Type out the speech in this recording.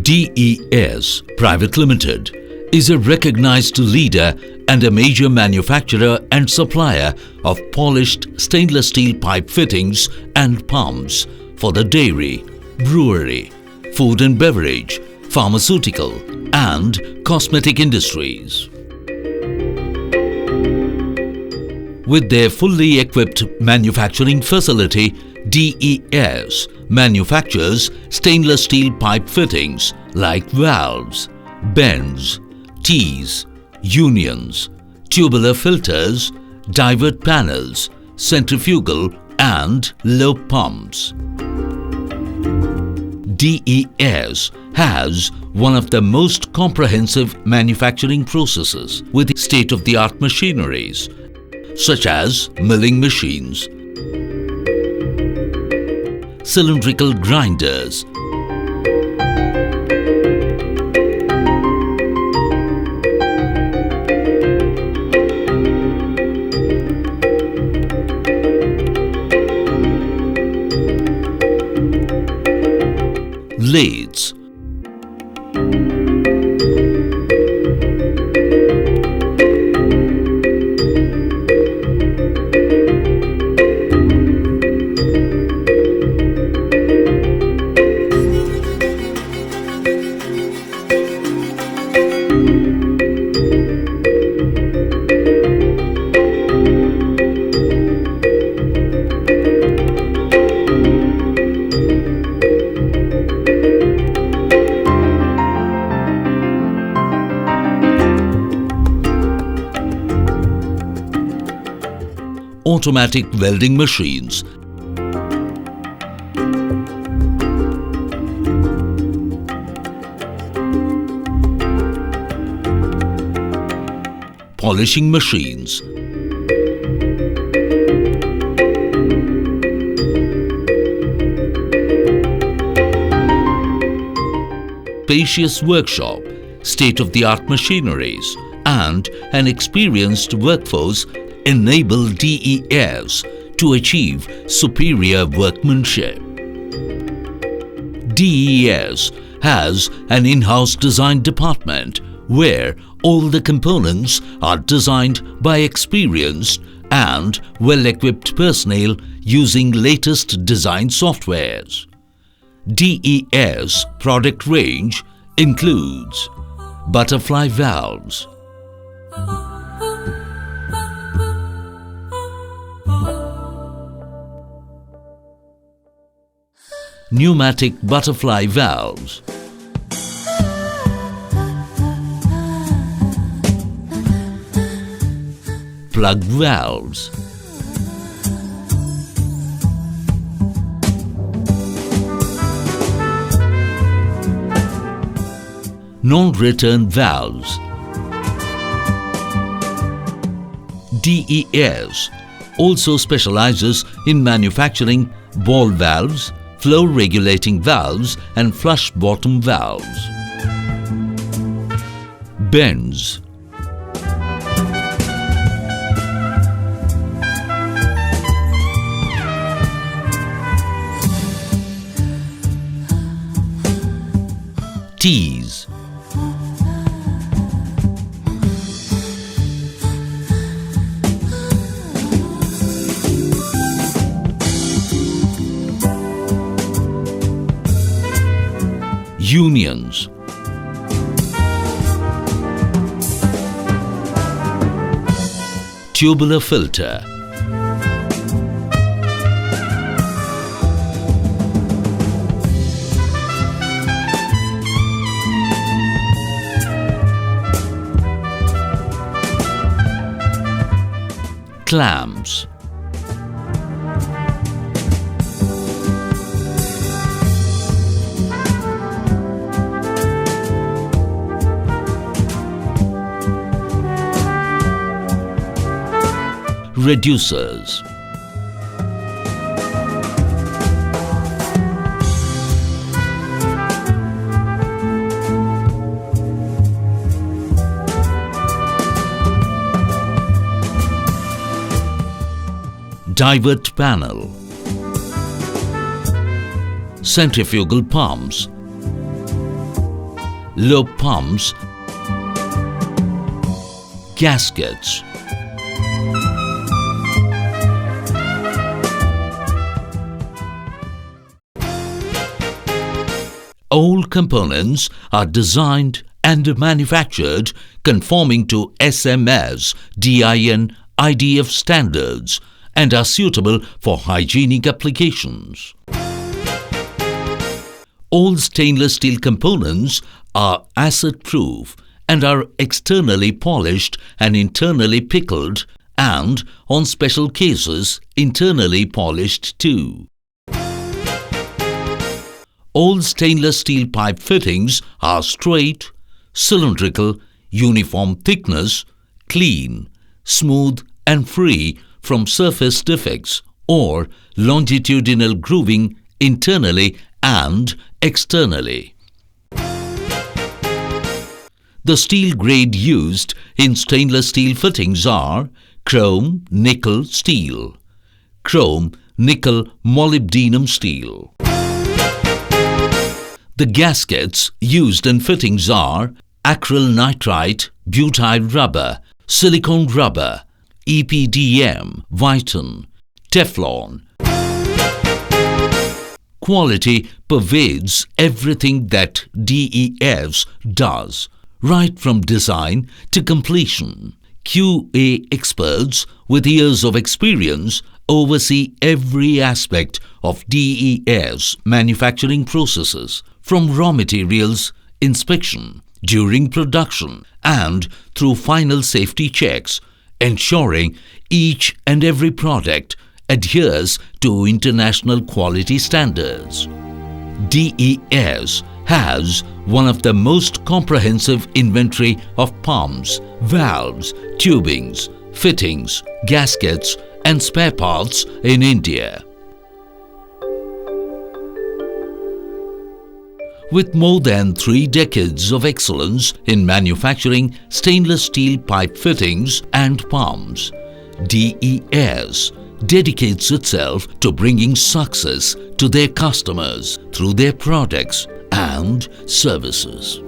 DES Private Limited is a recognized leader and a major manufacturer and supplier of polished stainless steel pipe fittings and pumps for the dairy, brewery, food and beverage, pharmaceutical and cosmetic industries. With their fully equipped manufacturing facility, DES manufactures stainless steel pipe fittings like valves, bends, tees, unions, tubular filters, divert panels, centrifugal and lobe pumps. DES has one of the most comprehensive manufacturing processes with state-of-the-art machineries such as milling machines, cylindrical grinders, lathes, automatic welding machines, polishing machines, spacious workshop, state-of-the-art machineries, and an experienced workforce enable DES to achieve superior workmanship. DES has an in-house design department where all the components are designed by experienced and well-equipped personnel using latest design softwares. DES product range includes butterfly valves, pneumatic butterfly valves, plug valves, non-return valves. DES also specializes in manufacturing ball valves, flow regulating valves and flush bottom valves. Bends, tees, unions, tubular filter, clamps, reducers, divert panel, centrifugal pumps, lobe pumps, gaskets. All components are designed and manufactured conforming to SMS, DIN, IDF standards and are suitable for hygienic applications. All stainless steel components are acid-proof and are externally polished and internally pickled, and on special cases internally polished too. All stainless steel pipe fittings are straight, cylindrical, uniform thickness, clean, smooth and free from surface defects or longitudinal grooving internally and externally. The steel grade used in stainless steel fittings are chrome nickel steel, chrome nickel molybdenum steel. The gaskets used in fittings are acryl nitride, butyl rubber, silicone rubber, EPDM, Viton, Teflon. Quality pervades everything that DES does, right from design to completion. QA experts with years of experience oversee every aspect of DES manufacturing processes, from raw materials inspection, during production, and through final safety checks, ensuring each and every product adheres to international quality standards. DES has one of the most comprehensive inventory of pumps, valves, tubings, fittings, gaskets, and spare parts in India. With more than 3 decades of excellence in manufacturing stainless steel pipe fittings and pumps, DES dedicates itself to bringing success to their customers through their products and services.